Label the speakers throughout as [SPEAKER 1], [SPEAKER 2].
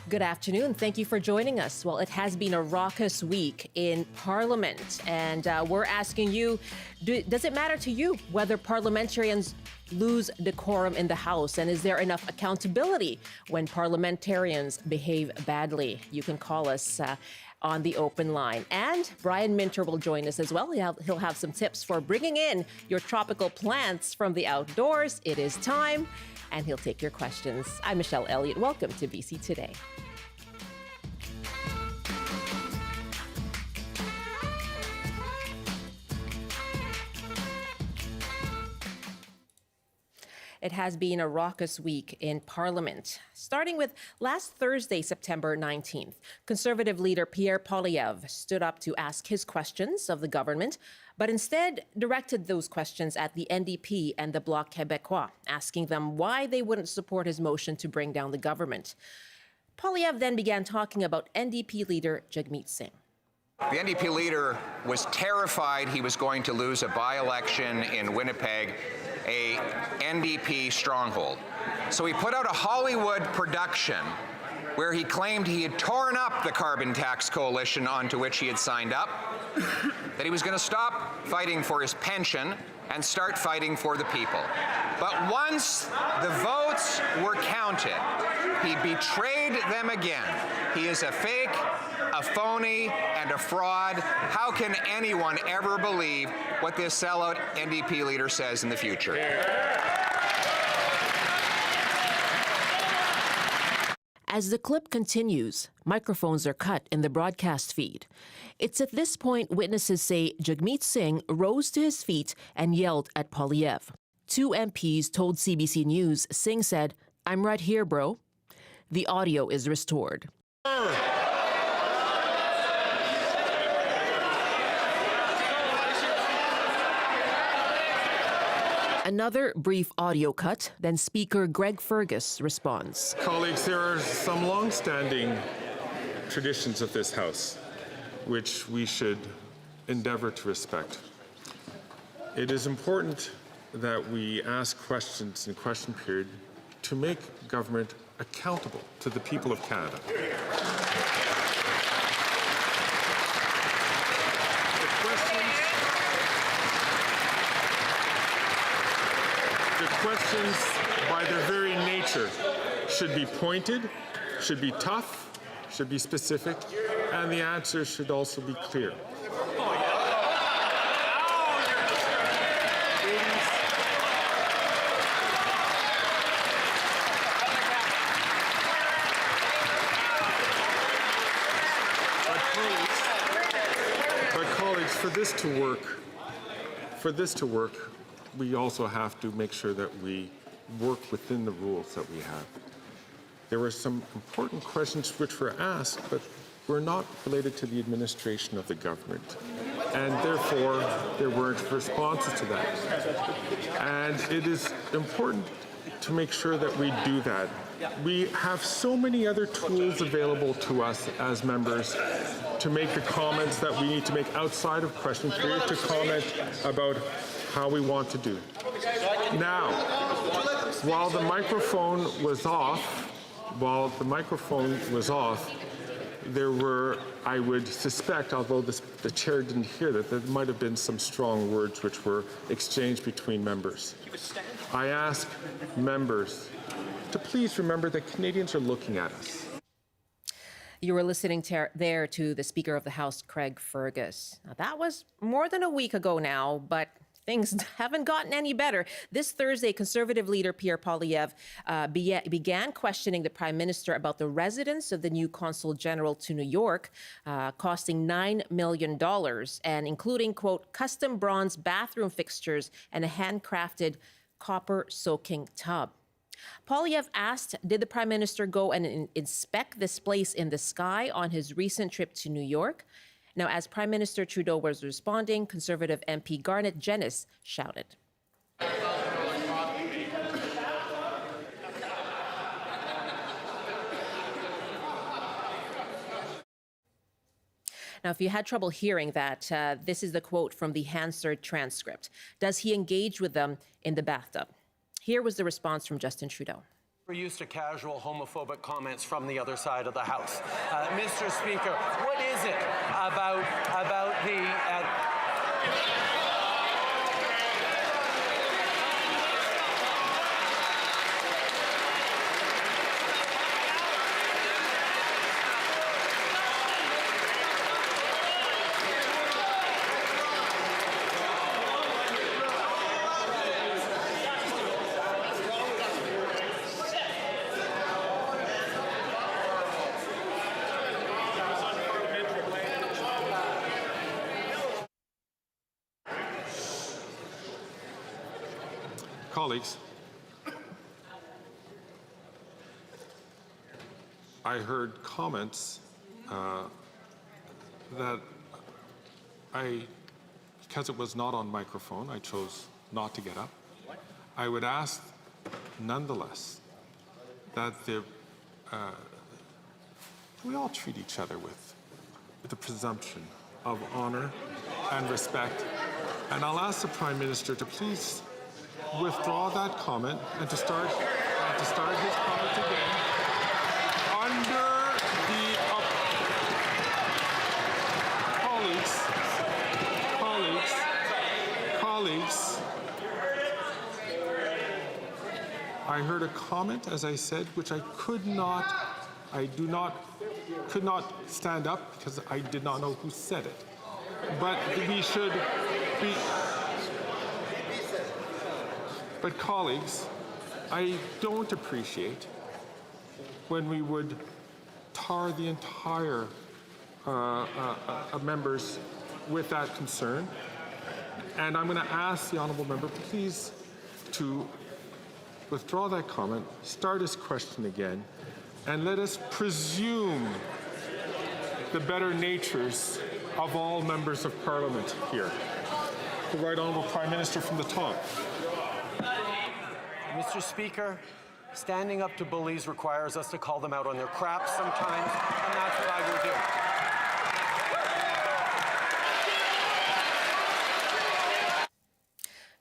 [SPEAKER 1] Good afternoon. Thank you for joining us. Well, it has been a raucous week in Parliament, and we're asking you, does it matter to you whether parliamentarians lose decorum in the House, and is there enough accountability when parliamentarians behave badly? You can call us on the open line. And Brian Minter will join us as well. He'll have some tips for bringing in your tropical plants from the outdoors. It is time, and he'll take your questions. I'm Michelle Elliott. Welcome to BC Today. It has been a raucous week in Parliament. Starting with last Thursday, September 19th, Conservative leader Pierre Poilievre stood up to ask his questions of the government, but instead directed those questions at the NDP and the Bloc Québécois, asking them why they wouldn't support his motion to bring down the government. Poilievre then began talking about NDP leader Jagmeet Singh.
[SPEAKER 2] The NDP leader was terrified he was going to lose a by-election in Winnipeg, a NDP stronghold. So he put out a Hollywood production where he claimed he had torn up the carbon tax coalition onto which he had signed up, that he was going to stop fighting for his pension and start fighting for the people. But once the votes were counted, he betrayed them again. He is a fake, a phony, and a fraud. How can anyone ever believe what this sellout NDP leader says in the future?
[SPEAKER 1] As the clip continues, microphones are cut in the broadcast feed. It's at this point witnesses say Jagmeet Singh rose to his feet and yelled at Poilievre. Two MPs told CBC News Singh said, "I'm right here, bro." The audio is restored. Another brief audio cut, then Speaker Greg Fergus responds.
[SPEAKER 3] Colleagues, there are some long-standing traditions of this House which we should endeavour to respect. It is important that we ask questions in question period to make government accountable to the people of Canada. The questions, by their very nature, should be pointed, should be tough, should be specific, and the answers should also be clear. But colleagues, for this to work, we also have to make sure that we work within the rules that we have. There were some important questions which were asked, but were not related to the administration of the government. And therefore, there weren't responses to that. And it is important to make sure that we do that. We have so many other tools available to us as members to make the comments that we need to make outside of question period, to comment about how we want to do. Now, while the microphone was off, there were, I would suspect, although the chair didn't hear that, there might have been some strong words which were exchanged between members. I ask members to please remember that Canadians are looking at us.
[SPEAKER 1] You were listening there to the Speaker of the House, Greg Fergus. Now, that was more than a week ago now, but things haven't gotten any better. This Thursday, Conservative leader Pierre Poilievre began questioning the Prime Minister about the residence of the new Consul General to New York, costing $9 million and including, quote, custom bronze bathroom fixtures and a handcrafted copper-soaking tub. Poilievre asked, did the Prime Minister go and inspect this place in the sky on his recent trip to New York? Now, as Prime Minister Trudeau was responding, Conservative MP Garnett Genuis shouted. Now, if you had trouble hearing that, this is the quote from the Hansard transcript. Does he engage with them in the bathtub? Here was the response from Justin Trudeau.
[SPEAKER 4] We're used to casual homophobic comments from the other side of the House. Mr. Speaker, what is it about the...
[SPEAKER 3] Colleagues, I heard comments that because it was not on microphone, I chose not to get up. I would ask, nonetheless, that we all treat each other with the presumption of honor and respect. And I'll ask the Prime Minister to please withdraw that comment and to start his comment again under the colleagues. I heard a comment, as I said, which I could not stand up because I did not know who said it. But we should be. But colleagues, I don't appreciate when we would tar the entire members with that concern. And I'm going to ask the honourable member, please, to withdraw that comment, start his question again, and let us presume the better natures of all members of Parliament here. The Right Honourable Prime Minister from the top.
[SPEAKER 4] Mr. Speaker, standing up to bullies requires us to call them out on their crap sometimes, and that's what I will do.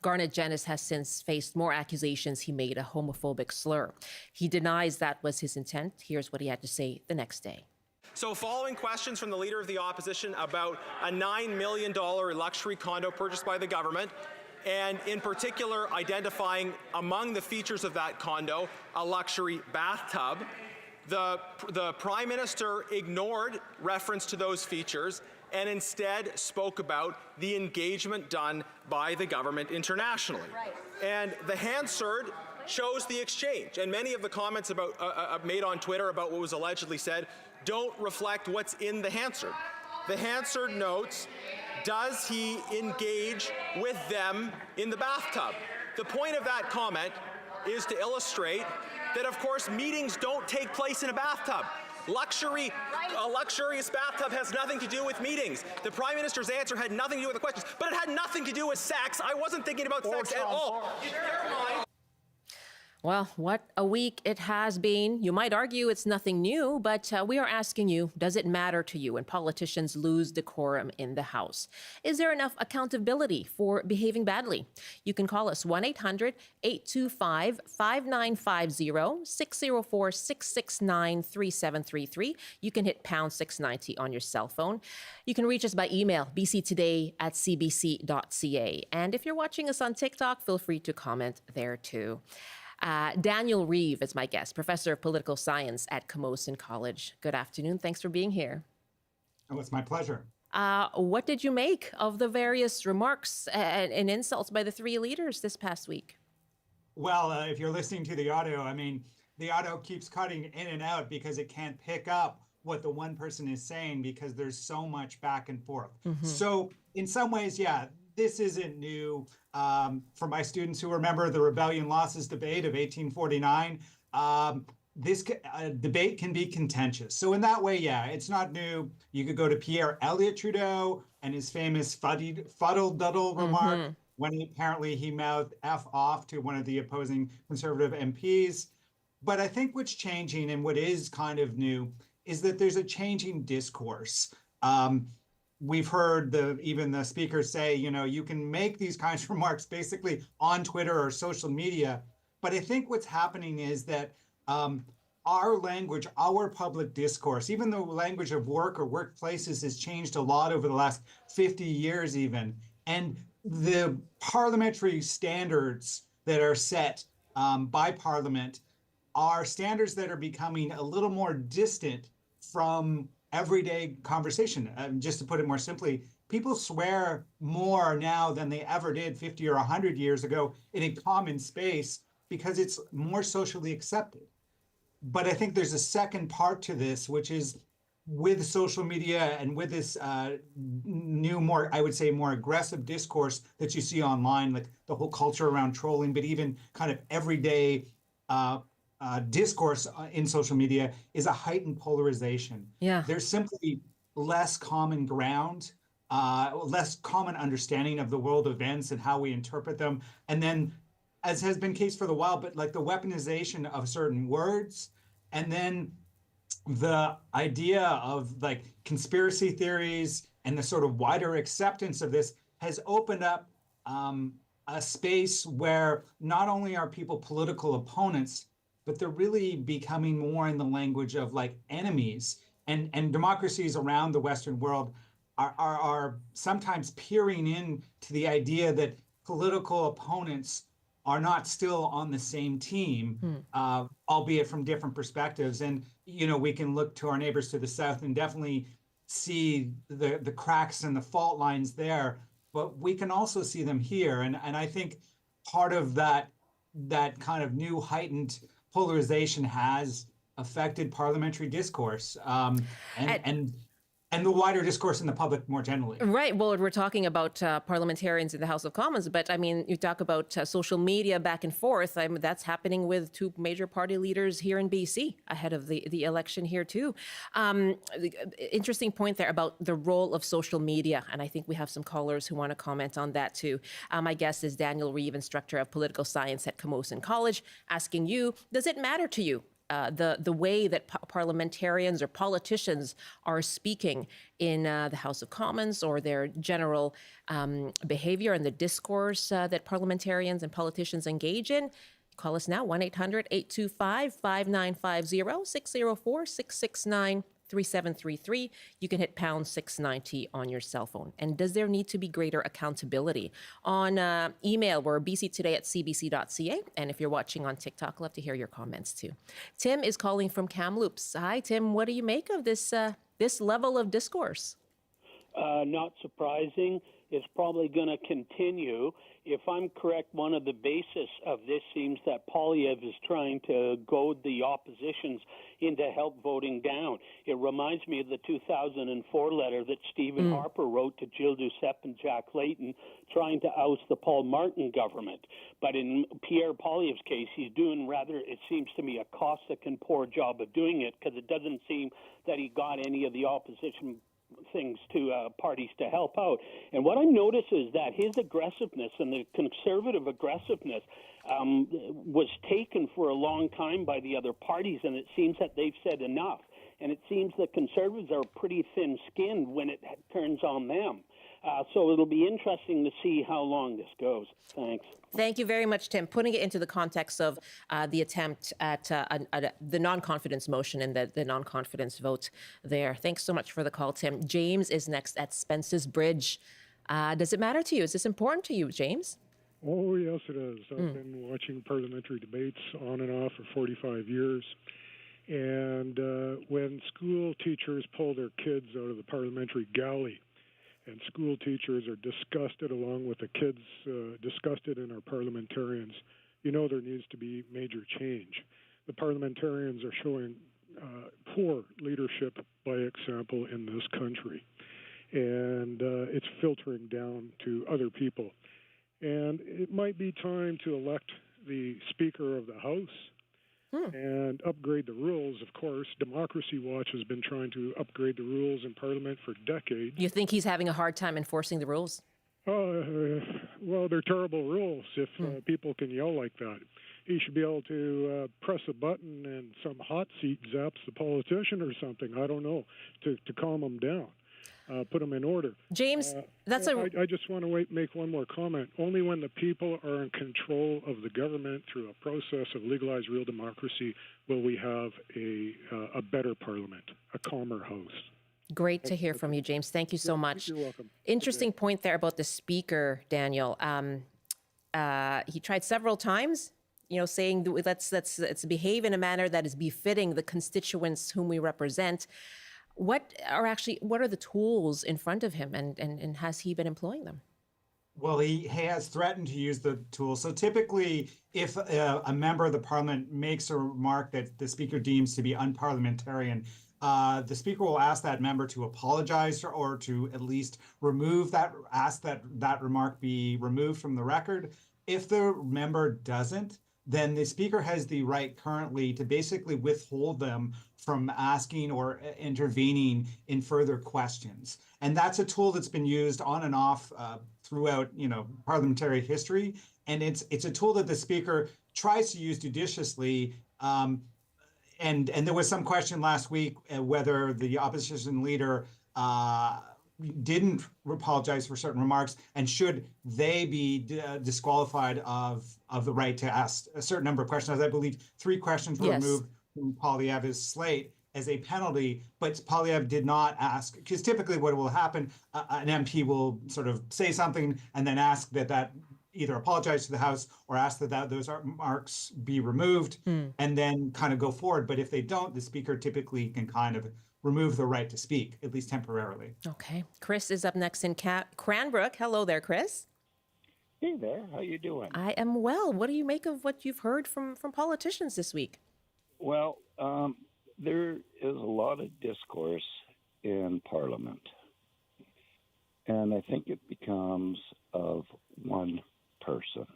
[SPEAKER 1] Garnett Genuis has since faced more accusations he made a homophobic slur. He denies that was his intent. Here's what he had to say the next day.
[SPEAKER 5] So following questions from the Leader of the Opposition about a $9 million luxury condo purchased by the government, and in particular identifying among the features of that condo a luxury bathtub, the Prime Minister ignored reference to those features and instead spoke about the engagement done by the government internationally. Right. And the Hansard shows the exchange, and many of the comments about made on Twitter about what was allegedly said don't reflect what's in the Hansard. The Hansard notes, does he engage with them in the bathtub? The point of that comment is to illustrate that, of course, meetings don't take place in a bathtub. A luxurious bathtub has nothing to do with meetings. The Prime Minister's answer had nothing to do with the questions, but it had nothing to do with sex. I wasn't thinking about sex at all. In your mind.
[SPEAKER 1] Well, what a week it has been. You might argue it's nothing new, but we are asking you, does it matter to you when politicians lose decorum in the House? Is there enough accountability for behaving badly? You can call us 1-800-825-5950, 604-669-3733. You can hit pound 690 on your cell phone. You can reach us by email, bctoday@cbc.ca. And if you're watching us on TikTok, feel free to comment there too. Daniel Reeve is my guest, professor of political science at Camosun College. Good afternoon. Thanks for being here.
[SPEAKER 6] Oh, it's my pleasure.
[SPEAKER 1] What did you make of the various remarks and insults by the three leaders this past week?
[SPEAKER 6] Well, if you're listening to the audio, I mean, the audio keeps cutting in and out because it can't pick up what the one person is saying because there's so much back and forth. Mm-hmm. So in some ways, yeah, this isn't new. For my students who remember the Rebellion Losses debate of 1849, this debate can be contentious. So in that way, yeah, it's not new. You could go to Pierre Elliott Trudeau and his famous fuddle-duddle remark when he mouthed F off to one of the opposing Conservative MPs. But I think what's changing and what is kind of new is that there's a changing discourse. We've heard even the speaker say, you know, you can make these kinds of remarks basically on Twitter or social media. But I think what's happening is that our language, our public discourse, even the language of work or workplaces has changed a lot over the last 50 years even. And the parliamentary standards that are set by Parliament are standards that are becoming a little more distant from everyday conversation. Just to put it more simply, people swear more now than they ever did 50 or 100 years ago in a common space because it's more socially accepted. But I think there's a second part to this, which is with social media and with this new, more, I would say, more aggressive discourse that you see online, like the whole culture around trolling, but even kind of everyday discourse in social media, is a heightened polarization.
[SPEAKER 1] Yeah.
[SPEAKER 6] There's simply less common ground, less common understanding of the world events and how we interpret them. And then, as has been case for the while, but like the weaponization of certain words, and then the idea of like conspiracy theories and the sort of wider acceptance of this has opened up a space where not only are people political opponents, but they're really becoming more in the language of like enemies. And democracies around the Western world are sometimes peering in to the idea that political opponents are not still on the same team, albeit from different perspectives. And, you know, we can look to our neighbors to the south and definitely see the cracks and the fault lines there, but we can also see them here. And I think part of that kind of new heightened polarization has affected parliamentary discourse and the wider discourse in the public more generally.
[SPEAKER 1] Right. Well, we're talking about parliamentarians in the House of Commons, but I mean, you talk about social media back and forth. I mean, that's happening with two major party leaders here in BC ahead of the election here too. Interesting point there about the role of social media, and I think we have some callers who want to comment on that too. My guest is Daniel Reeve, instructor of political science at Camosun College, asking you, does it matter to you the way that parliamentarians or politicians are speaking in the House of Commons, or their general behavior and the discourse that parliamentarians and politicians engage in? Call us now, 1-800-825-5950, 604-669-3733. You can hit pound 690 on your cell phone. And does there need to be greater accountability? On email, we're bctoday@cbc.ca. And if you're watching on TikTok, love to hear your comments too. Tim is calling from Kamloops. Hi, Tim. What do you make of this level of discourse?
[SPEAKER 7] Not surprising. It's probably going to continue. If I'm correct, one of the basis of this seems that Poilievre is trying to goad the oppositions into help voting down. It reminds me of the 2004 letter that Stephen Harper wrote to Gilles Duceppe and Jack Layton trying to oust the Paul Martin government. But in Pierre Poilievre's case, he's doing rather, it seems to me, a caustic and poor job of doing it, because it doesn't seem that he got any of the opposition things to parties to help out. And what I notice is that his aggressiveness and the conservative aggressiveness was taken for a long time by the other parties, and it seems that they've said enough. And it seems the Conservatives are pretty thin-skinned when it turns on them. So it'll be interesting to see how long this goes. Thanks.
[SPEAKER 1] Thank you very much, Tim. Putting it into the context of the attempt at the non-confidence motion and the non-confidence vote there. Thanks so much for the call, Tim. James is next at Spence's Bridge. Does it matter to you? Is this important to you, James?
[SPEAKER 8] Oh, yes, it is. I've been watching parliamentary debates on and off for 45 years. And when school teachers pull their kids out of the parliamentary galley, and school teachers are disgusted along with the kids, disgusted in our parliamentarians, you know there needs to be major change. The parliamentarians are showing poor leadership by example in this country, and it's filtering down to other people. And it might be time to elect the Speaker of the House and upgrade the rules, of course. Democracy Watch has been trying to upgrade the rules in Parliament for decades.
[SPEAKER 1] You think he's having a hard time enforcing the rules?
[SPEAKER 8] Well, they're terrible rules if people can yell like that. He should be able to press a button and some hot seat zaps the politician or something, I don't know, to calm him down. put them in order.
[SPEAKER 1] James, that's
[SPEAKER 8] I just want to make one more comment. Only when the people are in control of the government through a process of legalized real democracy will we have a better parliament, a calmer house.
[SPEAKER 1] great to hear from you, James. Thank you so much.
[SPEAKER 8] You're welcome.
[SPEAKER 1] Interesting point there about the speaker, Daniel. He tried several times, saying let's behave in a manner that is befitting the constituents whom we represent. What are the tools in front of him, and has he been employing them?
[SPEAKER 6] Well, he has threatened to use the tool. So typically, if a member of the parliament makes a remark that the speaker deems to be unparliamentarian, the speaker will ask that member to apologize or to at least ask that remark be removed from the record. If the member doesn't, then the speaker has the right currently to basically withhold them from asking or intervening in further questions. And that's a tool that's been used on and off throughout, parliamentary history. And it's a tool that the speaker tries to use judiciously. And there was some question last week whether the opposition leader didn't apologize for certain remarks, and should they be disqualified of the right to ask a certain number of questions. I believe 3 questions were removed from Poilievre's slate as a penalty, but Poilievre did not ask, because typically what will happen, an MP will sort of say something and then ask that either apologize to the House or ask that those remarks be removed and then kind of go forward. But if they don't, the speaker typically can kind of remove the right to speak, at least temporarily.
[SPEAKER 1] Okay. Chris is up next in Cranbrook. Hello there, Chris.
[SPEAKER 9] Hey there. How you doing?
[SPEAKER 1] I am well. What do you make of what you've heard from politicians this week?
[SPEAKER 9] Well, there is a lot of discourse in Parliament. And I think it becomes of one person.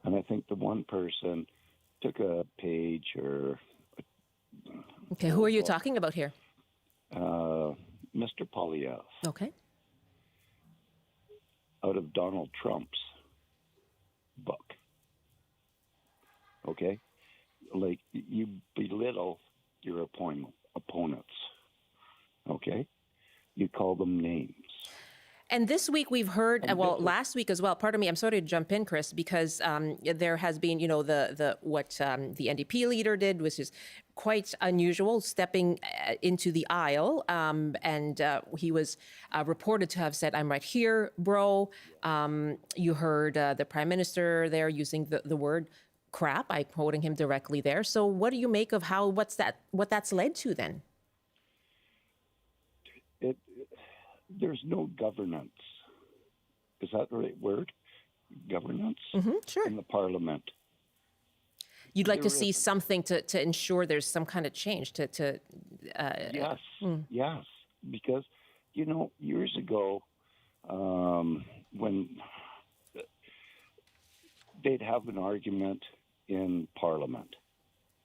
[SPEAKER 9] And I think the one person took a page or...
[SPEAKER 1] Okay, who are you talking about here?
[SPEAKER 9] Mr. Poilievre.
[SPEAKER 1] Okay.
[SPEAKER 9] Out of Donald Trump's book. Okay? Like, you belittle your opponents. Okay? You call them names.
[SPEAKER 1] And this week we've heard, last week as well. Pardon me, I'm sorry to jump in, Chris, because there has been, what the NDP leader did, which is quite unusual, stepping into the aisle, and he was reported to have said, "I'm right here, bro." You heard the Prime Minister there using the word crap. I'm quoting him directly there. So, what do you make of what that's led to then?
[SPEAKER 9] There's no governance. Is that the right word? Governance?
[SPEAKER 1] Sure.
[SPEAKER 9] In the Parliament.
[SPEAKER 1] You'd like to see something to ensure there's some kind of change
[SPEAKER 9] Yes, yes. Because, years ago, when they'd have an argument in Parliament,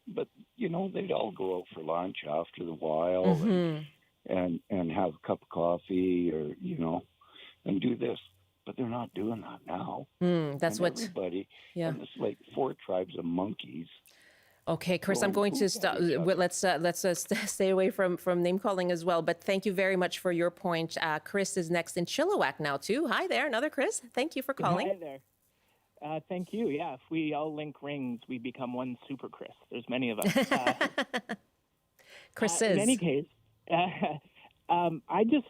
[SPEAKER 9] but, they'd all go out for lunch after the while and have a cup of coffee or, and do this. But they're not doing that now.
[SPEAKER 1] That's what
[SPEAKER 9] everybody. Yeah. And it's like 4 tribes of monkeys.
[SPEAKER 1] Okay, Chris, I'm going to stop. Let's stay away from name calling as well. But thank you very much for your point. Chris is next in Chilliwack now too. Hi there, another Chris. Thank you for calling.
[SPEAKER 10] Hi there. Thank you. Yeah, if we all link rings, we become one super Chris. There's many of us.
[SPEAKER 1] Chris says.
[SPEAKER 10] In any case, I just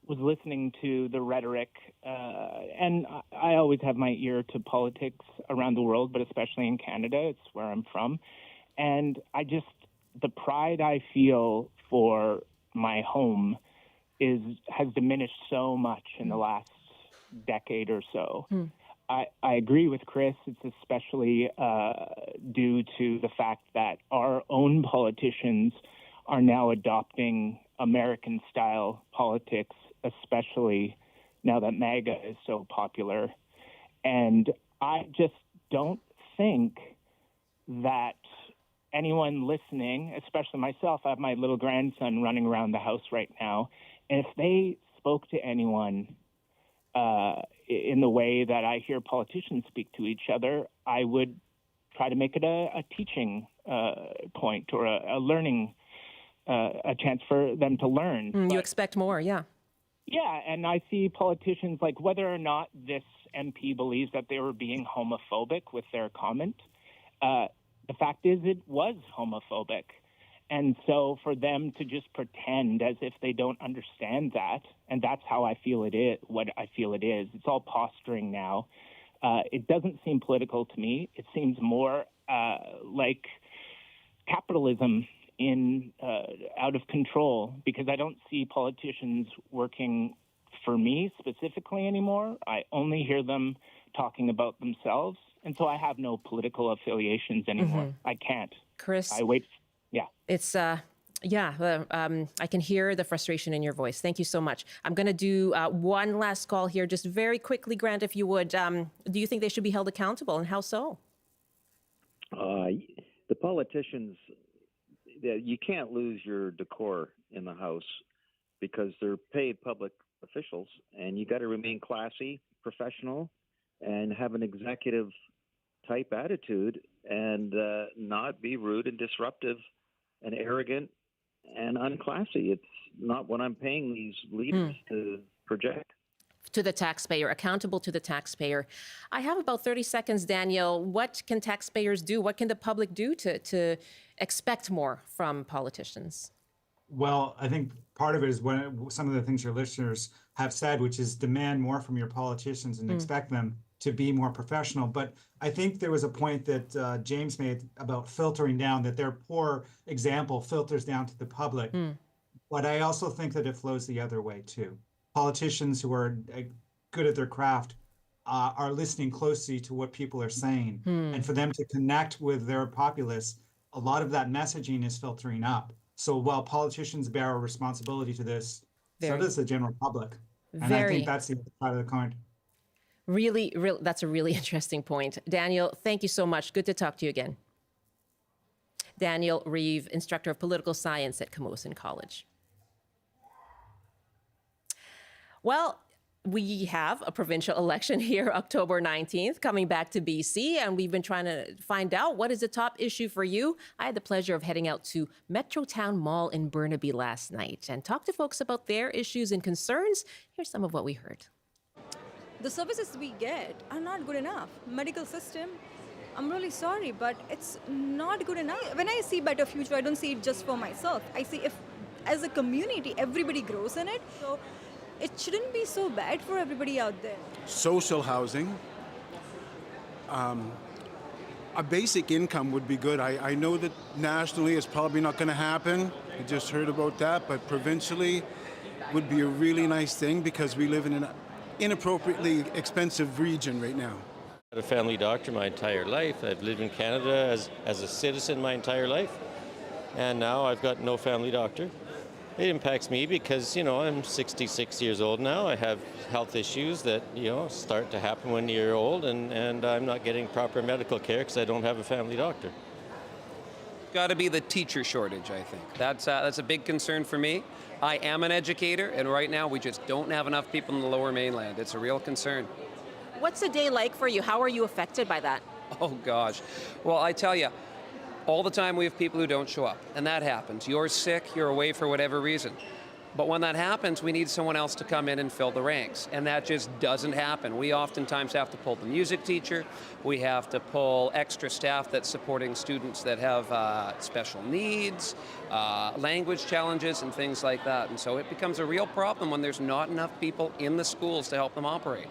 [SPEAKER 10] was listening to the rhetoric, and I always have my ear to politics around the world, but especially in Canada. It's where I'm from. And the pride I feel for my home has diminished so much in the last decade or so. I agree with Chris. It's especially due to the fact that our own politicians are now adopting American-style politics, especially now that MAGA is so popular. And I just don't think that anyone listening, especially myself, I have my little grandson running around the house right now, and if they spoke to anyone in the way that I hear politicians speak to each other, I would try to make it a teaching point or a learning a chance for them to learn.
[SPEAKER 1] You expect more, yeah.
[SPEAKER 10] Yeah, and I see politicians, like, whether or not this MP believes that they were being homophobic with their comment, the fact is it was homophobic. And so for them to just pretend as if they don't understand that, and that's how I feel it is, what I feel it is, it's all posturing now. It doesn't seem political to me. It seems more like capitalism out of control, because I don't see politicians working for me specifically anymore. I only hear them talking about themselves, and so I have no political affiliations anymore. I can't.
[SPEAKER 1] Chris,
[SPEAKER 10] I wait. Yeah.
[SPEAKER 1] It's I can hear the frustration in your voice. Thank you so much. I'm going to do one last call here, just very quickly, Grant, if you would. Do you think they should be held accountable, and how so?
[SPEAKER 9] The politicians, you can't lose your decor in the House because they're paid public officials, and you got to remain classy, professional, and have an executive type attitude, and not be rude and disruptive and arrogant and unclassy. It's not what I'm paying these leaders to project.
[SPEAKER 1] To the taxpayer, accountable to the taxpayer. I have about 30 seconds, Daniel. What can taxpayers do? What can the public do to expect more from politicians?
[SPEAKER 6] Well, I think part of it is some of the things your listeners have said, which is demand more from your politicians and expect them to be more professional. But I think there was a point that James made about filtering down, that their poor example filters down to the public. But I also think that it flows the other way too. Politicians who are good at their craft are listening closely to what people are saying. And for them to connect with their populace, a lot of that messaging is filtering up. So while politicians bear a responsibility to this, so does the general public. And I think that's the other side of the coin.
[SPEAKER 1] Really, that's a really interesting point. Daniel, thank you so much. Good to talk to you again. Daniel Reeve, instructor of political science at Camosun College. Well, we have a provincial election here, October 19th, coming back to BC, and we've been trying to find out what is the top issue for you. I had the pleasure of heading out to Metrotown Mall in Burnaby last night and talked to folks about their issues and concerns. Here's some of what we heard.
[SPEAKER 11] The services we get are not good enough. Medical system, I'm really sorry, but it's not good enough. When I see better future, I don't see it just for myself. I see if, as a community, everybody grows in it. So it shouldn't be so bad for everybody out there.
[SPEAKER 12] Social housing, a basic income would be good. I know that nationally it's probably not going to happen. I just heard about that, but provincially would be a really nice thing because we live in an inappropriately expensive region right now.
[SPEAKER 13] I've had a family doctor my entire life. I've lived in Canada as a citizen my entire life, and now I've got no family doctor. It impacts me because, I'm 66 years old now. I have health issues that, start to happen when you're old, and I'm not getting proper medical care because I don't have a family doctor.
[SPEAKER 14] Got to be the teacher shortage, I think. That's a big concern for me. I am an educator, and right now we just don't have enough people in the Lower Mainland. It's a real concern.
[SPEAKER 1] What's a day like for you? How are you affected by that?
[SPEAKER 14] Oh, gosh. Well, I tell you, all the time we have people who don't show up, and that happens. You're sick, you're away for whatever reason. But when that happens, we need someone else to come in and fill the ranks, and that just doesn't happen. We oftentimes have to pull the music teacher. We have to pull extra staff that's supporting students that have special needs, language challenges, and things like that. And so it becomes a real problem when there's not enough people in the schools to help them operate.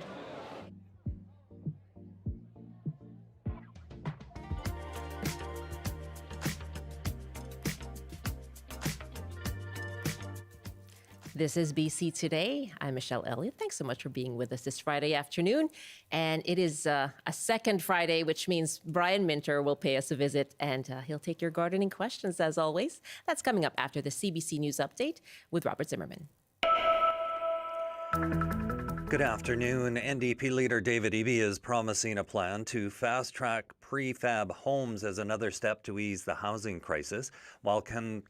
[SPEAKER 1] This is BC Today. I'm Michelle Elliott. Thanks so much for being with us this Friday afternoon. And it is a second Friday, which means Brian Minter will pay us a visit, and he'll take your gardening questions, as always. That's coming up after the CBC News Update with Robert Zimmerman.
[SPEAKER 15] Good afternoon. NDP leader David Eby is promising a plan to fast-track prefab homes as another step to ease the housing crisis. While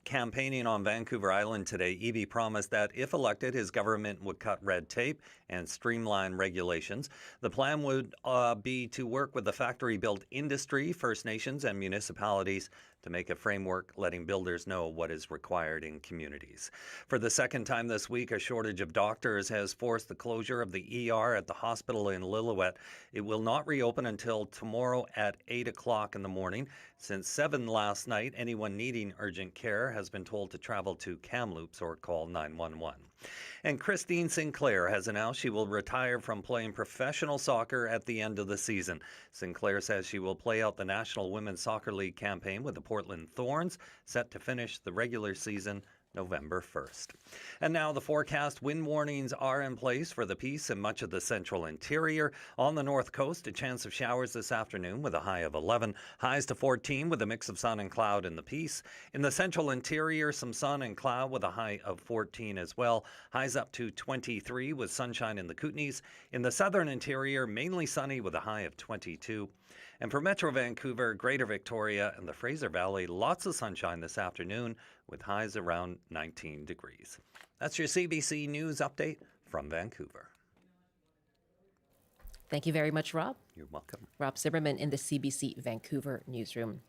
[SPEAKER 15] campaigning on Vancouver Island today, Eby promised that if elected, his government would cut red tape and streamline regulations. The plan would be to work with the factory-built industry, First Nations and municipalities to to make a framework letting builders know what is required in communities. For the second time this week, a shortage of doctors has forced the closure of the ER at the hospital in Lillooet. It will not reopen until tomorrow at 8 o'clock in the morning. Since 7 last night, anyone needing urgent care has been told to travel to Kamloops or call 911. And Christine Sinclair has announced she will retire from playing professional soccer at the end of the season. Sinclair says she will play out the National Women's Soccer League campaign with the Portland Thorns, set to finish the regular season November 1st. And now the forecast. Wind warnings are in place for the Peace and much of the central interior. On the north coast, a chance of showers this afternoon with a high of 11. Highs to 14 with a mix of sun and cloud in the Peace. In the central interior, some sun and cloud with a high of 14 as well. Highs up to 23 with sunshine in the Kootenays. In the southern interior, mainly sunny with a high of 22. And for Metro Vancouver, Greater Victoria, and the Fraser Valley, lots of sunshine this afternoon with highs around 19 degrees. That's your CBC News update from Vancouver.
[SPEAKER 1] Thank you very much, Rob.
[SPEAKER 15] You're welcome.
[SPEAKER 1] Rob Zimmerman in the CBC Vancouver newsroom.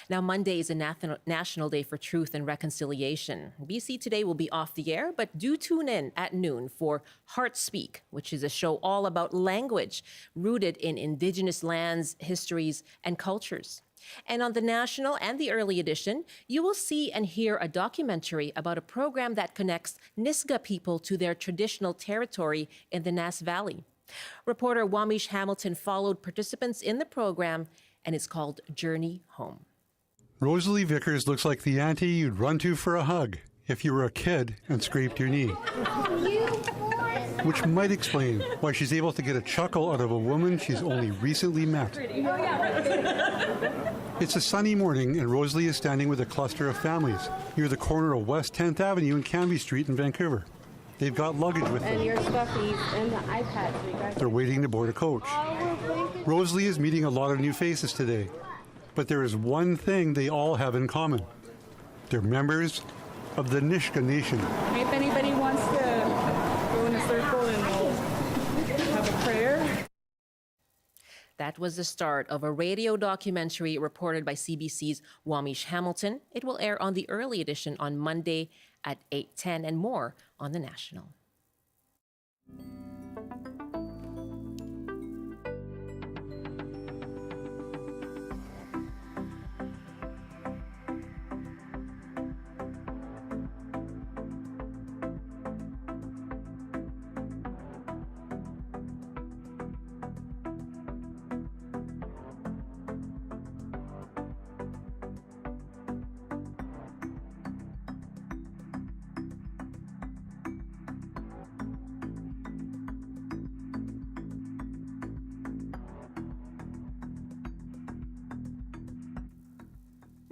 [SPEAKER 1] Now, Monday is a National Day for Truth and Reconciliation. BC Today will be off the air, but do tune in at noon for Heart Speak, which is a show all about language rooted in Indigenous lands, histories, and cultures. And on the national and the early edition, you will see and hear a documentary about a program that connects Nisga'a people to their traditional territory in the Nass Valley. Reporter Wamish Hamilton followed participants in the program, and it's called Journey Home.
[SPEAKER 16] Rosalie Vickers looks like the auntie you'd run to for a hug if you were a kid and scraped your knee. Which might explain why she's able to get a chuckle out of a woman she's only recently met. It's a sunny morning and Rosalie is standing with a cluster of families near the corner of West 10th Avenue and Canby Street in Vancouver. They've got luggage with them.
[SPEAKER 17] And your stuffies and the iPads.
[SPEAKER 16] They're waiting to board a coach. Rosalie is meeting a lot of new faces today. But there is one thing they all have in common. They're members of the Nisga'a Nation.
[SPEAKER 17] If anybody wants to go in a circle and we'll have a prayer.
[SPEAKER 1] That was the start of a radio documentary reported by CBC's Wamish Hamilton. It will air on the early edition on Monday at 8:10 and more on the National.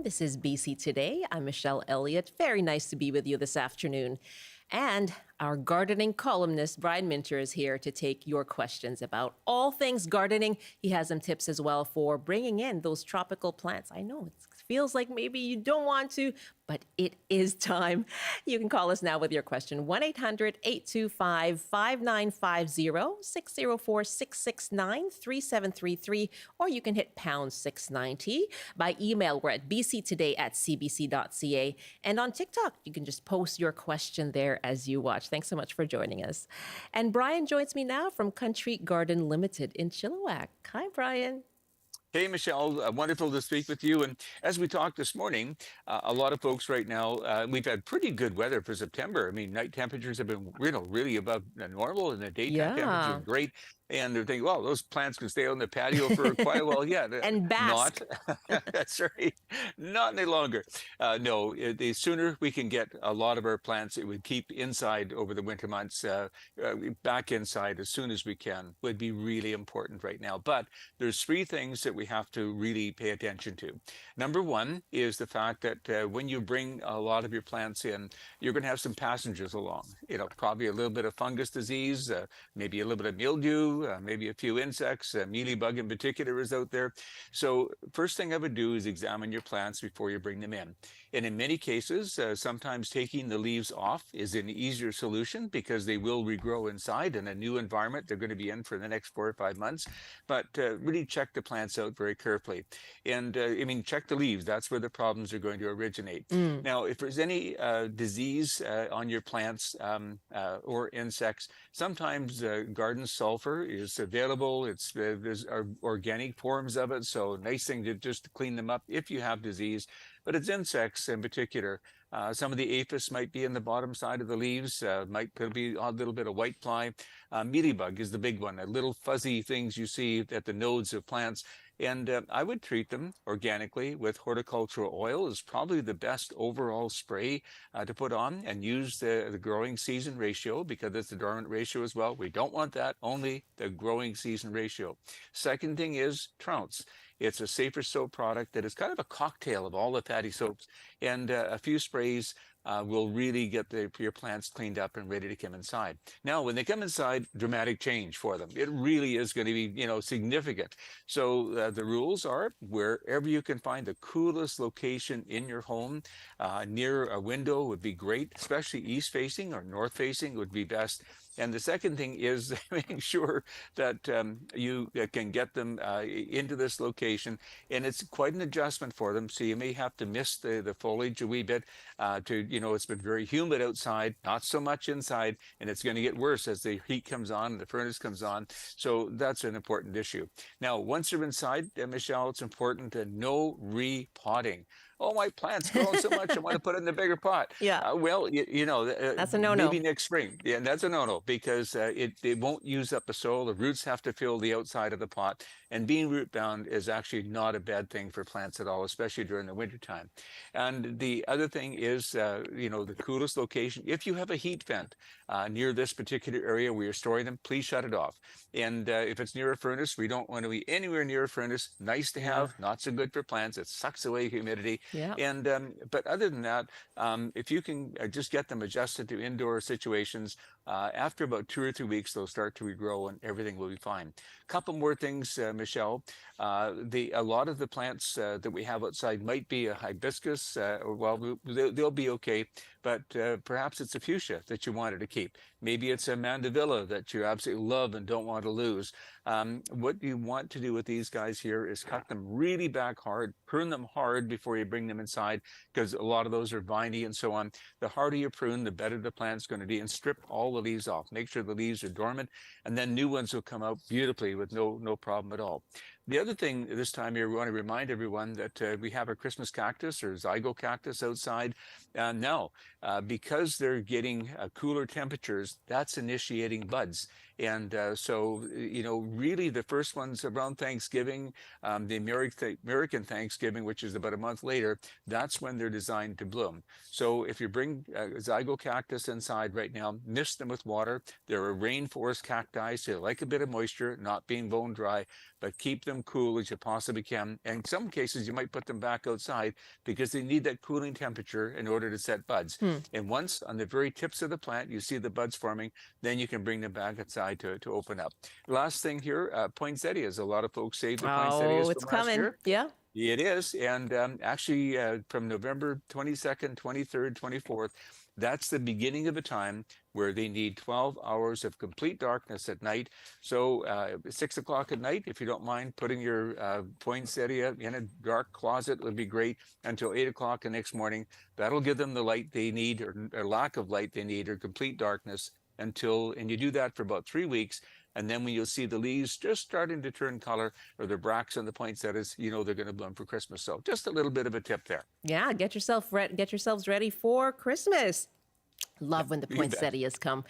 [SPEAKER 1] This is BC Today. I'm Michelle Elliott. Very nice to be with you this afternoon. And our gardening columnist, Brian Minter, is here to take your questions about all things gardening. He has some tips as well for bringing in those tropical plants. I know it feels like maybe you don't want to, but it is time. You can call us now with your question, 1-800-825-5950, 604-669-3733, or you can hit pound 690. By email, we're at bctoday@cbc.ca. And on TikTok, you can just post your question there as you watch. Thanks so much for joining us. And Brian joins me now from Country Garden Limited in Chilliwack. Hi, Brian.
[SPEAKER 18] Hey, Michelle, wonderful to speak with you. And as we talked this morning, a lot of folks right now, we've had pretty good weather for September. I mean, night temperatures have been, really above normal, and the daytime temperatures are great. And they're thinking, well, those plants can stay on the patio for quite a while. Yeah.
[SPEAKER 1] And bask.
[SPEAKER 18] Not. That's right. Not any longer. No, the sooner we can get a lot of our plants, it would keep inside over the winter months, back inside as soon as we can, would be really important right now. But there's three things that we have to really pay attention to. Number one is the fact that when you bring a lot of your plants in, you're going to have some passengers along. Probably a little bit of fungus disease, maybe a little bit of mildew, maybe a few insects, mealybug in particular is out there. So first thing I would do is examine your plants before you bring them in. And in many cases, sometimes taking the leaves off is an easier solution because they will regrow inside in a new environment they're going to be in for the next 4 or 5 months. But really check the plants out very carefully. And I mean, check the leaves. That's where the problems are going to originate. Now, if there's any disease on your plants or insects, sometimes garden sulfur is available. There's organic forms of it, so nice thing to just clean them up if you have disease. But it's insects in particular. Some of the aphis might be in the bottom side of the leaves. Could be a little bit of whitefly. Mealybug is the big one. The little fuzzy things you see at the nodes of plants. And I would treat them organically with horticultural oil is probably the best overall spray to put on, and use the growing season ratio because it's the dormant ratio as well. We don't want that, only the growing season ratio. Second thing is Trounce. It's a safer soap product that is kind of a cocktail of all the fatty soaps, and a few sprays will really get your plants cleaned up and ready to come inside. Now, when they come inside, dramatic change for them. It really is going to be, significant. So the rules are wherever you can find the coolest location in your home, near a window would be great, especially east facing or north facing would be best. And the second thing is making sure that you can get them into this location. And it's quite an adjustment for them. So you may have to miss the foliage a wee bit it's been very humid outside, not so much inside, and it's going to get worse as the heat comes on and the furnace comes on. So that's an important issue. Now, once you're inside, Michelle, it's important to no repotting. Oh, my plant's growing so much, I want to put it in a bigger pot.
[SPEAKER 1] Yeah.
[SPEAKER 18] Well,
[SPEAKER 1] that's a no-no.
[SPEAKER 18] Maybe next spring. Yeah, that's a no-no because it won't use up the soil. The roots have to fill the outside of the pot. And being root bound is actually not a bad thing for plants at all, especially during the wintertime. And the other thing is, the coolest location. If you have a heat vent near this particular area where you're storing them, please shut it off. And if it's near a furnace, we don't want to be anywhere near a furnace. Nice to have, not so good for plants. It sucks away humidity.
[SPEAKER 1] Yeah.
[SPEAKER 18] And but other than that, if you can just get them adjusted to indoor situations, after about 2 or 3 weeks, they'll start to regrow and everything will be fine. Couple more things, Michelle. A lot of the plants that we have outside might be a hibiscus. They'll be okay, but perhaps it's a fuchsia that you wanted to keep. Maybe it's a mandevilla that you absolutely love and don't want to lose. What you want to do with these guys here is cut them really back hard, prune them hard before you bring them inside, because a lot of those are viney and so on. The harder you prune, the better the plant's going to be, and strip all the leaves off. Make sure the leaves are dormant, and then new ones will come out beautifully with no problem at all. The other thing this time here, we want to remind everyone that we have a Christmas cactus or zygo cactus outside now. Because they're getting cooler temperatures, that's initiating buds. And so, really the first ones around Thanksgiving, the American Thanksgiving, which is about a month later, that's when they're designed to bloom. So if you bring zygo cactus inside right now, mist them with water. They're a rainforest cacti, so they like a bit of moisture, not being bone dry, but keep them cool as you possibly can. And in some cases, you might put them back outside because they need that cooling temperature in order to set buds. And once on the very tips of the plant, you see the buds forming, then you can bring them back outside to open up. Last thing here, poinsettias. A lot of folks save the poinsettias
[SPEAKER 1] it's
[SPEAKER 18] from last
[SPEAKER 1] coming.
[SPEAKER 18] year.
[SPEAKER 1] Yeah.
[SPEAKER 18] It is. And actually, from November 22nd, 23rd, 24th, that's the beginning of a time where they need 12 hours of complete darkness at night. So 6 o'clock at night, if you don't mind putting your poinsettia in a dark closet, would be great until 8 o'clock the next morning. That'll give them the light they need, or lack of light they need, or complete darkness and you do that for about 3 weeks. And then when you'll see the leaves just starting to turn color, or the bracts on the poinsettias, they're going to bloom for Christmas. So just a little bit of a tip there.
[SPEAKER 1] Yeah, get yourselves ready for Christmas. Love when the poinsettias come.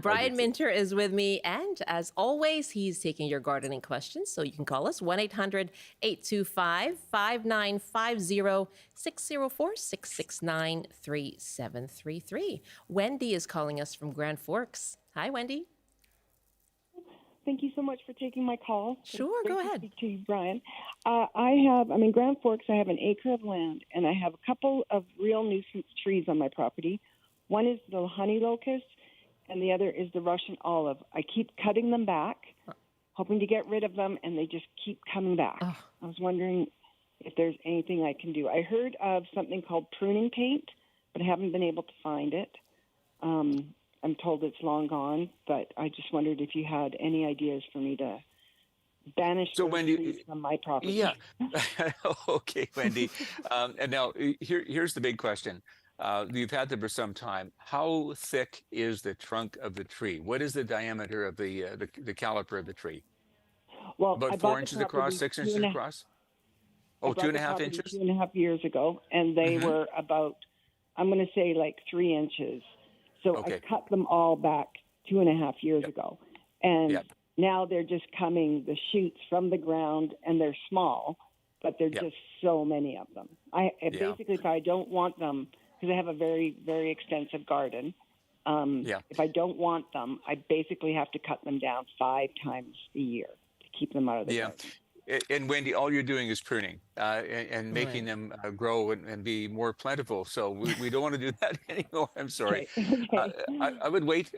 [SPEAKER 1] Brian Minter is with me, and as always, he's taking your gardening questions. So you can call us 1-800-825-5950, 604-669-3733. Wendy is calling us from Grand Forks. Hi, Wendy.
[SPEAKER 19] Thank you so much for taking my call.
[SPEAKER 1] Sure, go ahead.
[SPEAKER 19] Speak to you, Brian. I'm in Grand Forks. I have an acre of land, and I have a couple of real nuisance trees on my property. One is the honey locust, and the other is the Russian olive. I keep cutting them back, hoping to get rid of them, and they just keep coming back. I was wondering if there's anything I can do. I heard of something called pruning paint, but I haven't been able to find it. I'm told it's long gone, but I just wondered if you had any ideas for me to banish those trees from my property.
[SPEAKER 18] Yeah. Okay, Wendy. And now here's the big question. You've had them for some time. How thick is the trunk of the tree? What is the diameter of the caliper of the tree?
[SPEAKER 19] Well,
[SPEAKER 18] about 4 inches across, 6 inches across? Oh, 2.5 inches?
[SPEAKER 19] 2.5 years ago, and they were about, I'm going to say like 3 inches. So I cut them all back 2.5 years ago. And now they're just coming, the shoots from the ground, and they're small, but they're just so many of them. Basically, if I don't want them, because I have a very, very extensive garden, if I don't want them, I basically have to cut them down 5 times a year to keep them out of the garden.
[SPEAKER 18] And Wendy, all you're doing is pruning and making them grow and be more plentiful. So we don't want to do that anymore. I'm sorry. I would wait,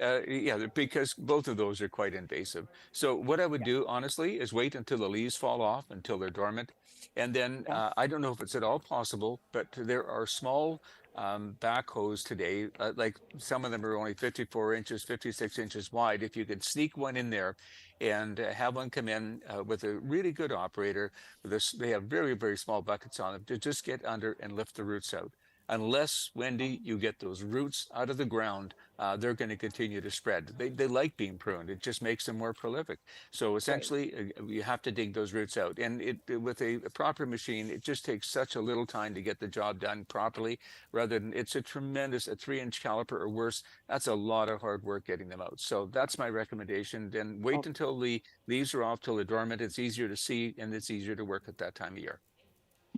[SPEAKER 18] because both of those are quite invasive. So what I would do, honestly, is wait until the leaves fall off, until they're dormant. And then I don't know if it's at all possible, but there are small backhoes today, like some of them are only 54 inches, 56 inches wide. If you could sneak one in there and have one come in with a really good operator, they have very, very small buckets on them to just get under and lift the roots out. Unless, Wendy, you get those roots out of the ground, they're going to continue to spread. They like being pruned. It just makes them more prolific. So essentially, you have to dig those roots out. And with a proper machine, it just takes such a little time to get the job done properly, rather than it's a 3-inch caliper or worse. That's a lot of hard work getting them out. So that's my recommendation. Then wait until the leaves are off, till they're dormant. It's easier to see, and it's easier to work at that time of year.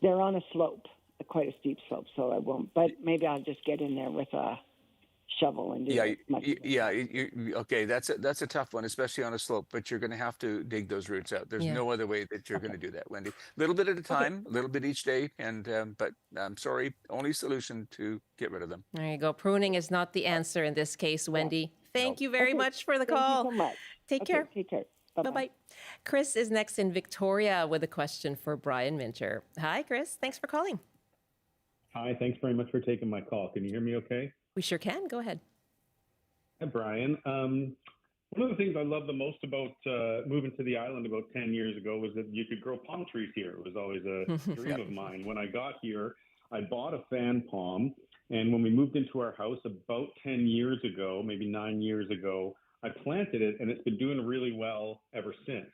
[SPEAKER 19] They're on a slope, quite a steep slope, so I won't. But maybe I'll just get in there with a shovel and do it.
[SPEAKER 18] Okay, that's a tough one, especially on a slope. But you're going to have to dig those roots out. There's no other way that you're going to do that, Wendy. A little bit at a time, a little bit each day, and but I'm sorry, only solution to get rid of them.
[SPEAKER 1] There you go. Pruning is not the answer in this case, Wendy. Thank you very much for the call.
[SPEAKER 19] Thank you so much.
[SPEAKER 1] Take care.
[SPEAKER 19] Take care.
[SPEAKER 1] Bye-bye. Chris is next in Victoria with a question for Brian Minter. Hi, Chris. Thanks for calling.
[SPEAKER 20] Hi, thanks very much for taking my call. Can you hear me okay?
[SPEAKER 1] We sure can. Go ahead.
[SPEAKER 20] Hi, Brian. One of the things I love the most about moving to the island about 10 years ago was that you could grow palm trees here. It was always a dream of mine. When I got here, I bought a fan palm. And when we moved into our house about 10 years ago, maybe 9 years ago, I planted it, and it's been doing really well ever since.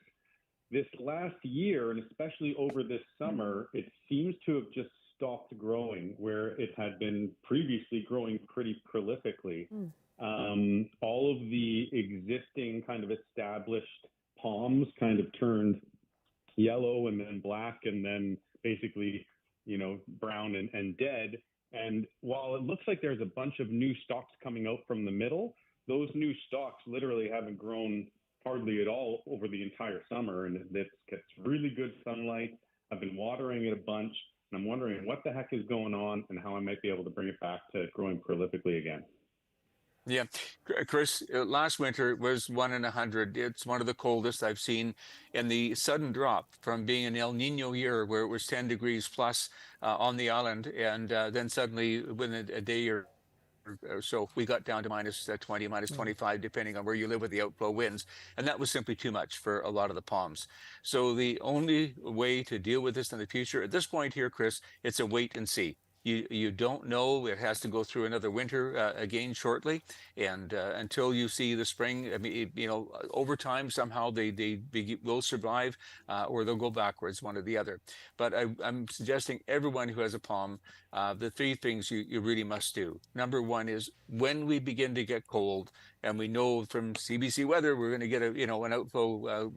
[SPEAKER 20] This last year, and especially over this summer, it seems to have just stopped growing where it had been previously growing pretty prolifically. All of the existing kind of established palms kind of turned yellow and then black and then basically, brown and dead. And while it looks like there's a bunch of new stalks coming out from the middle, those new stalks literally haven't grown hardly at all over the entire summer. And it gets really good sunlight. I've been watering it a bunch. And I'm wondering what the heck is going on and how I might be able to bring it back to growing prolifically again.
[SPEAKER 18] Yeah, Chris, last winter was 1 in 100. It's one of the coldest I've seen. And the sudden drop from being an El Nino year where it was 10 degrees plus on the island, and then suddenly within a day or so we got down to minus 20, minus 25, depending on where you live with the outflow winds. And that was simply too much for a lot of the palms. So the only way to deal with this in the future, at this point here, Chris, it's a wait and see. You don't know. It has to go through another winter again shortly, and until you see the spring, I mean, over time somehow they will survive, or they'll go backwards, one or the other. But I'm suggesting everyone who has a palm, the 3 things you really must do. Number 1 is when we begin to get cold, and we know from CBC weather we're going to get an outflow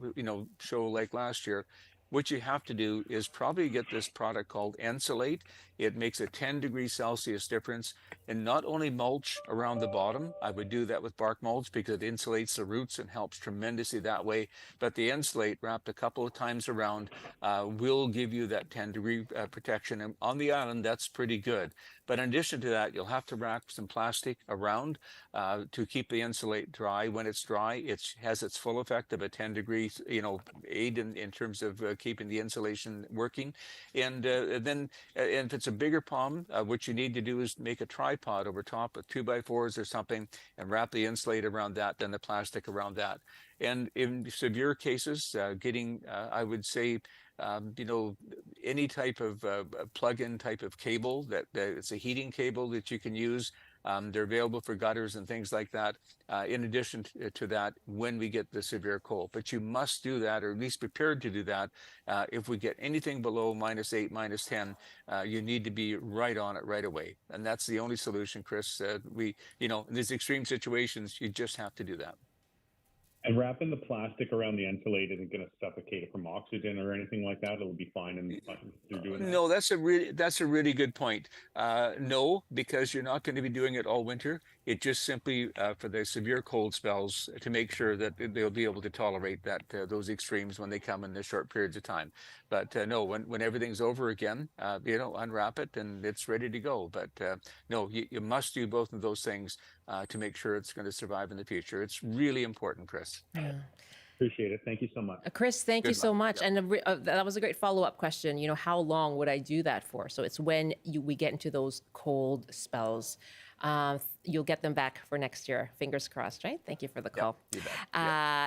[SPEAKER 18] show like last year. What you have to do is probably get this product called Insulate. It makes a 10 degrees Celsius difference. And not only mulch around the bottom, I would do that with bark mulch because it insulates the roots and helps tremendously that way. But the insulate wrapped a couple of times around will give you that 10-degree protection. And on the island, that's pretty good. But in addition to that, you'll have to wrap some plastic around to keep the insulate dry. When it's dry, it has its full effect of a 10 degrees, aid in terms of keeping the insulation working. And then if it's a bigger palm, what you need to do is make a tripod over top with 2x4s or something and wrap the insulate around that, then the plastic around that. And in severe cases, I would say, any type of plug-in type of cable that it's a heating cable that you can use. They're available for gutters and things like that. In addition to that, when we get the severe cold, but you must do that, or at least prepared to do that. If we get anything below -8, -10, you need to be right on it right away, and that's the only solution, Chris. In these extreme situations, you just have to do that.
[SPEAKER 20] And wrapping the plastic around the insulate isn't going to suffocate it from oxygen or anything like that. It'll be fine, and you're doing that.
[SPEAKER 18] No, that's a really good point. No, because you're not going to be doing it all winter. It just simply for the severe cold spells to make sure that they'll be able to tolerate that those extremes when they come in the short periods of time. But no, when everything's over again, unwrap it and it's ready to go. But no, you must do both of those things to make sure it's going to survive in the future. It's really important, Chris.
[SPEAKER 1] Yeah.
[SPEAKER 20] Appreciate it. Thank you so much.
[SPEAKER 1] Chris, thank you so much.
[SPEAKER 18] Yeah.
[SPEAKER 1] And that was a great follow-up question. How long would I do that for? So it's when we get into those cold spells. You'll get them back for next year. Fingers crossed, right? Thank you for the call.
[SPEAKER 18] You bet.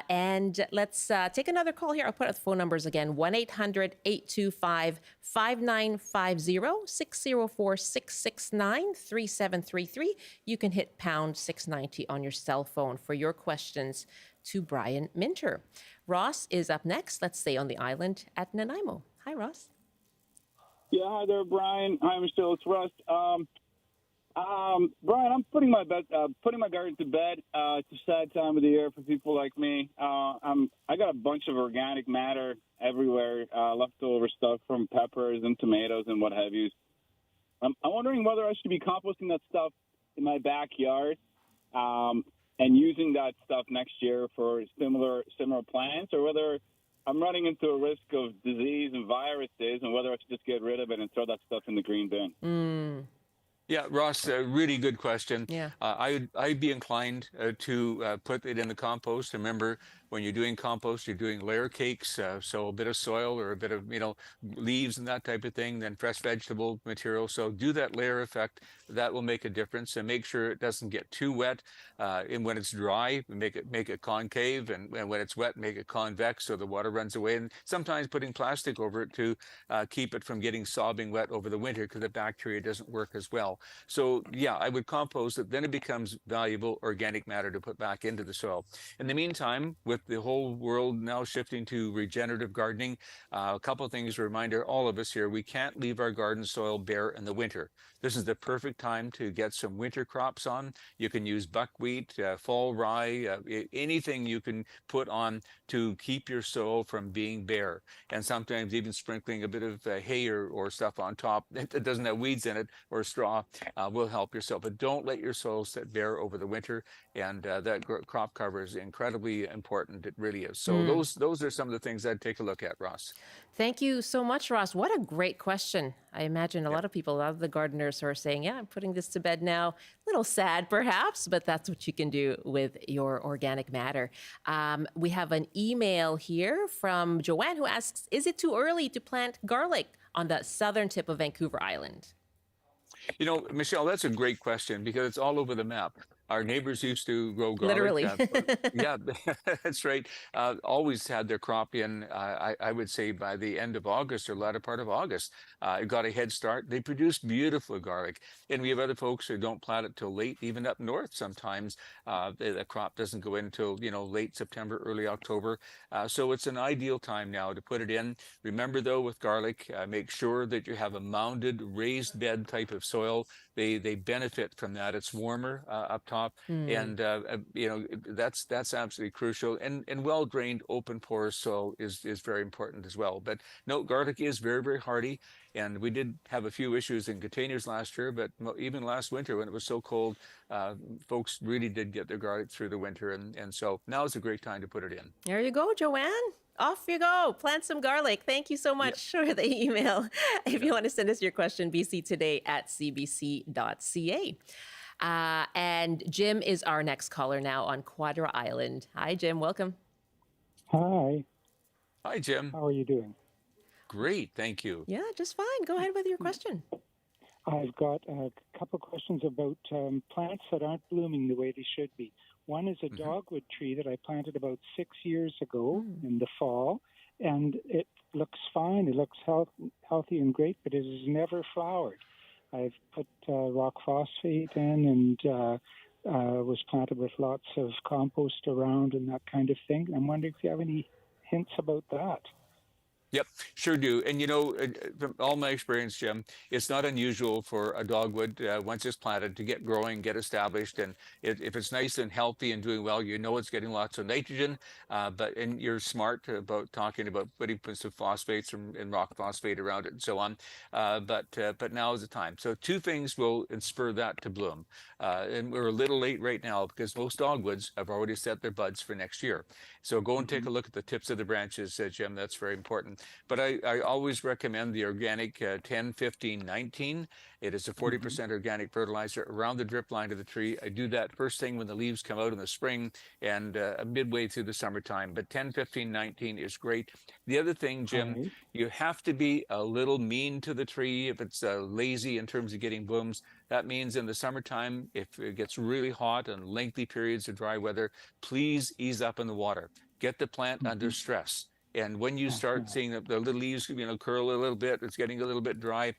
[SPEAKER 1] And let's take another call here. I'll put out the phone numbers again. 1-800-825-5950, 604-669-3733. You can hit pound 690 on your cell phone for your questions to Brian Minter. Ross is up next. Let's stay on the island at Nanaimo. Hi, Ross.
[SPEAKER 21] Yeah, hi there, Brian. Hi, Michelle. It's Russ. Brian, I'm putting my garden to bed. It's a sad time of the year for people like me. I got a bunch of organic matter everywhere, leftover stuff from peppers and tomatoes and what have you. I'm wondering whether I should be composting that stuff in my backyard and using that stuff next year for similar plants, or whether I'm running into a risk of disease and viruses, and whether I should just get rid of it and throw that stuff in the green bin.
[SPEAKER 18] Yeah, Ross, a really good question.
[SPEAKER 1] Yeah.
[SPEAKER 18] I'd be inclined to put it in the compost. Remember, when you're doing compost, you're doing layer cakes, so a bit of soil or a bit of leaves and that type of thing, then fresh vegetable material. So do that layer effect. That will make a difference, and make sure it doesn't get too wet. And when it's dry, make it concave, and when it's wet, make it convex so the water runs away. And sometimes putting plastic over it to keep it from getting sobbing wet over the winter, because the bacteria doesn't work as well. So yeah, I would compost it. Then it becomes valuable organic matter to put back into the soil. In the meantime, with the whole world now shifting to regenerative gardening, a couple of things, a reminder, all of us here, we can't leave our garden soil bare in the winter. This is the perfect time to get some winter crops on. You can use buckwheat, fall rye, anything you can put on to keep your soil from being bare. And sometimes even sprinkling a bit of hay or stuff on top that doesn't have weeds in it, or straw, will help yourself. But don't let your soil sit bare over the winter. And that crop cover is incredibly important. It really is. So those are some of the things I'd take a look at, Ross.
[SPEAKER 1] Thank you so much, Ross. What a great question. I imagine a lot of the gardeners are saying, yeah, I'm putting this to bed now. A little sad, perhaps, but that's what you can do with your organic matter. We have an email here from Joanne who asks, is it too early to plant garlic on the southern tip of Vancouver Island?
[SPEAKER 18] Michelle, that's a great question because it's all over the map. Our neighbors used to grow garlic.
[SPEAKER 1] Literally.
[SPEAKER 18] Yeah, that's right. Always had their crop in, I would say, by the end of August or latter part of August. It got a head start. They produce beautiful garlic. And we have other folks who don't plant it till late, even up north sometimes. The crop doesn't go in until, late September, early October. So it's an ideal time now to put it in. Remember, though, with garlic, make sure that you have a mounded, raised bed type of soil. they benefit from that. It's warmer up top, and that's absolutely crucial. And well drained, open pore soil is very important as well. But no, garlic is very, very hardy, and we did have a few issues in containers last year, but even last winter when it was so cold, folks really did get their garlic through the winter, and so now is a great time to put it in.
[SPEAKER 1] There you go, Joanne. Off you go. Plant some garlic. Thank you so much for the email. If you want to send us your question, bctoday@cbc.ca. And Jim is our next caller now on Quadra Island. Hi, Jim. Welcome.
[SPEAKER 2] Hi.
[SPEAKER 18] Hi, Jim.
[SPEAKER 2] How are you doing?
[SPEAKER 18] Great. Thank you.
[SPEAKER 1] Yeah, just fine. Go ahead with your question.
[SPEAKER 2] I've got a couple questions about plants that aren't blooming the way they should be. One is a dogwood tree that I planted about 6 years ago in the fall, and it looks fine. It looks healthy and great, but it has never flowered. I've put rock phosphate in and was planted with lots of compost around and that kind of thing. I'm wondering if you have any hints about that.
[SPEAKER 18] Yep, sure do. And from all my experience, Jim, it's not unusual for a dogwood, once it's planted, to get growing, get established. And if it's nice and healthy and doing well, it's getting lots of nitrogen. And you're smart about talking about putting some phosphates and rock phosphate around it and so on. But now is the time. So two things will spur that to bloom. And we're a little late right now because most dogwoods have already set their buds for next year. So go and take a look at the tips of the branches, Jim. That's very important. But I always recommend the organic 10-15-19. It is a 40% organic fertilizer around the drip line of the tree. I do that first thing when the leaves come out in the spring and midway through the summertime. But 10-15-19 is great. The other thing, Jim, you have to be a little mean to the tree if it's lazy in terms of getting blooms. That means in the summertime, if it gets really hot and lengthy periods of dry weather, please ease up in the water. Get the plant under stress. And when you start seeing the little leaves, curl a little bit, it's getting a little bit dry,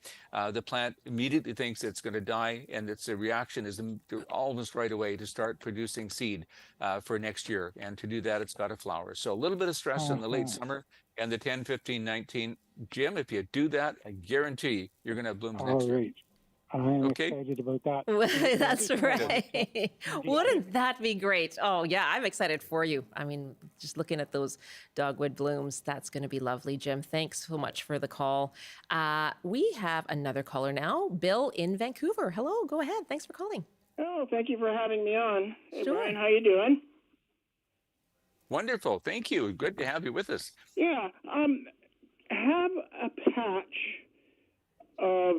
[SPEAKER 18] the plant immediately thinks it's going to die, and its reaction is almost right away to start producing seed for next year. And to do that, it's got to flower. So a little bit of stress in the late summer and the 10-15-19. Jim, if you do that, I guarantee you're going to have blooms next year.
[SPEAKER 2] I'm excited about that.
[SPEAKER 1] That's right. Wouldn't that be great? Oh, yeah, I'm excited for you. I mean, just looking at those dogwood blooms, that's going to be lovely, Jim. Thanks so much for the call. We have another caller now, Bill in Vancouver. Hello, go ahead. Thanks for calling.
[SPEAKER 22] Oh, thank you for having me on. Hey,
[SPEAKER 1] sure.
[SPEAKER 22] Brian, how you doing?
[SPEAKER 18] Wonderful. Thank you. Good to have you with us.
[SPEAKER 22] Yeah. Have a patch of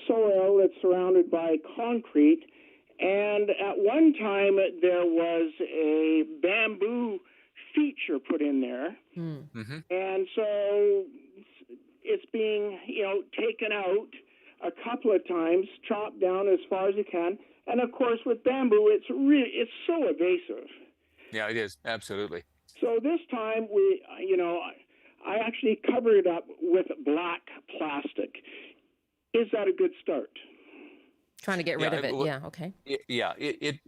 [SPEAKER 22] soil that's surrounded by concrete, and at one time there was a bamboo feature put in there, and so it's being taken out a couple of times, chopped down as far as you can, and of course with bamboo it's so evasive.
[SPEAKER 18] Yeah, it is, absolutely.
[SPEAKER 22] So this time I actually covered it up with black plastic. Is that a good start?
[SPEAKER 1] Trying to get rid of it. Yeah. Okay.
[SPEAKER 18] It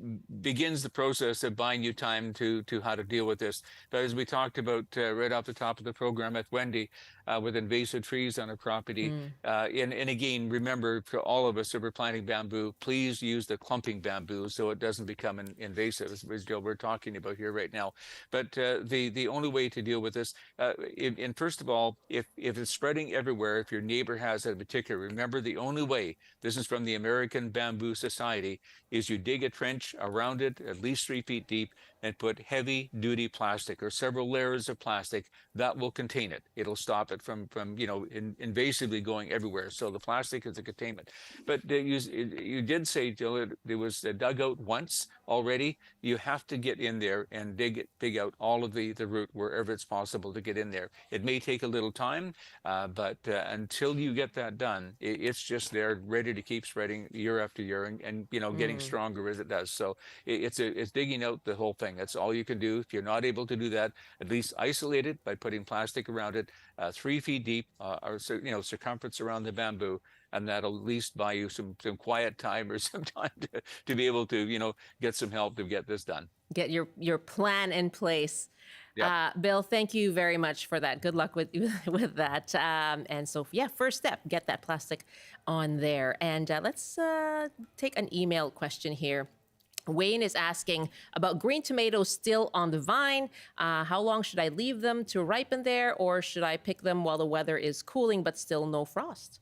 [SPEAKER 18] begins the process of buying you time to how to deal with this. But as we talked about right off the top of the program at Wendy, with invasive trees on a property, and again, remember for all of us, if we're planting bamboo, please use the clumping bamboo so it doesn't become invasive, as we're talking about here right now. But the only way to deal with this, and first of all, if it's spreading everywhere, if your neighbor has it in particular, remember the only way, this is from the American Bamboo Society, is you dig a trench around it at least 3 feet deep and put heavy duty plastic or several layers of plastic that will contain it. It'll stop it from invasively going everywhere. So the plastic is a containment. But you did say, Jill, it was dug out once already. You have to get in there and dig out all of the root wherever it's possible to get in there. It may take a little time, but until you get that done, it's just there ready to keep spreading year after year and getting stronger as it does. So it's digging out the whole thing. That's all you can do. If you're not able to do that, at least isolate it by putting plastic around it, 3 feet deep, or circumference around the bamboo, and that'll at least buy you some quiet time or some time to be able to, get some help to get this done.
[SPEAKER 1] Get your plan in place.
[SPEAKER 18] Yeah.
[SPEAKER 1] Bill, thank you very much for that. Good luck with that. And so, yeah, first step, get that plastic on there. And let's take an email question here. Wayne is asking about green tomatoes still on the vine. How long should I leave them to ripen there, or should I pick them while the weather is cooling but still no frost?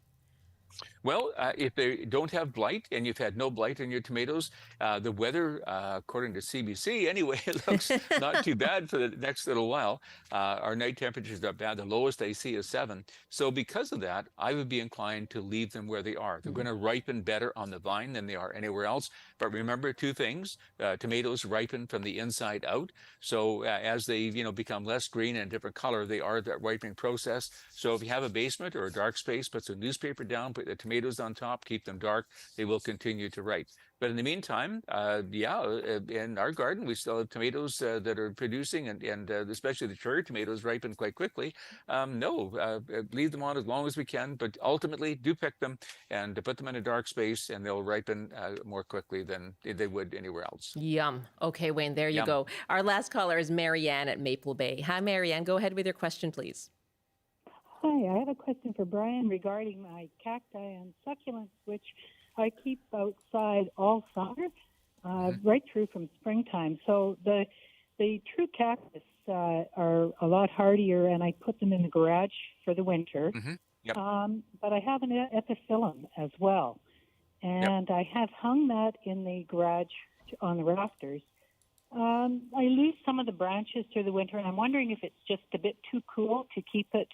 [SPEAKER 18] Well, if they don't have blight and you've had no blight in your tomatoes, the weather, according to CBC anyway, it looks not too bad for the next little while. Our night temperatures are bad. The lowest I see is 7. So because of that, I would be inclined to leave them where they are. They're going to ripen better on the vine than they are anywhere else. But remember 2 things. Tomatoes ripen from the inside out. So as they become less green and different color, they are that ripening process. So if you have a basement or a dark space, put some newspaper down, put the tomatoes on top, keep them dark, they will continue to ripe. But in the meantime, in our garden, we still have tomatoes that are producing, and especially the cherry tomatoes ripen quite quickly. Leave them on as long as we can, but ultimately do pick them and put them in a dark space, and they'll ripen more quickly than they would anywhere else.
[SPEAKER 1] Yum. Okay, Wayne, there you go. Our last caller is Marianne at Maple Bay. Hi, Marianne. Go ahead with your question, please.
[SPEAKER 3] Hi, I have a question for Brian regarding my cacti and succulents, which I keep outside all summer, right through from springtime. So the true cactus are a lot hardier, and I put them in the garage for the winter.
[SPEAKER 18] Yep.
[SPEAKER 3] But I have an epiphyllum as well, and I have hung that in the garage on the rafters. I lose some of the branches through the winter, and I'm wondering if it's just a bit too cool to keep it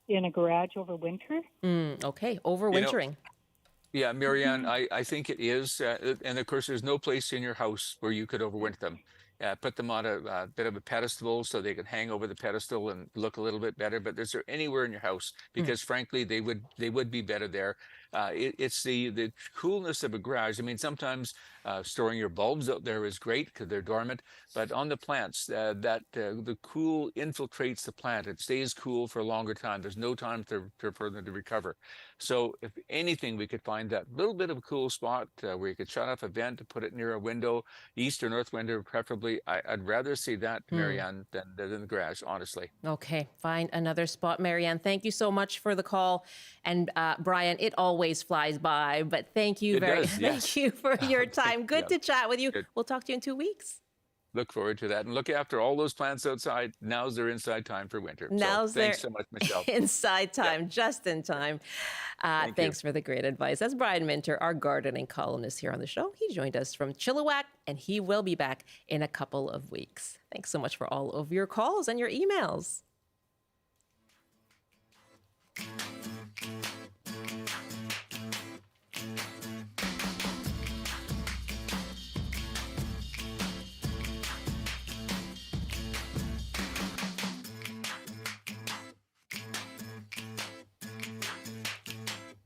[SPEAKER 3] in a garage over winter.
[SPEAKER 1] Okay, overwintering.
[SPEAKER 18] Yeah, Marianne, I think it is. And of course, there's no place in your house where you could overwinter them. Put them on a bit of a pedestal so they can hang over the pedestal and look a little bit better. But is there anywhere in your house? Because frankly, they would be better there. It's the coolness of a garage. I mean, sometimes storing your bulbs out there is great because they're dormant. But on the plants, the cool infiltrates the plant. It stays cool for a longer time. There's no time for them to recover. So if anything, we could find that little bit of a cool spot where you could shut off a vent to put it near a window, east or north window preferably. I'd rather see that, Marianne, than the garage, honestly.
[SPEAKER 1] Okay, find another spot, Marianne. Thank you so much for the call. And Brian, it always flies by, but thank you thank you for your time. Good to chat with you.
[SPEAKER 18] Good.
[SPEAKER 1] We'll talk to you in 2 weeks.
[SPEAKER 18] Look forward to that. And look after all those plants outside. Now's their inside time for winter. Thanks so much, Michelle.
[SPEAKER 1] Inside time, just in time. Thanks for the great advice. That's Brian Minter, our gardening columnist here on the show. He joined us from Chilliwack, and he will be back in a couple of weeks. Thanks so much for all of your calls and your emails.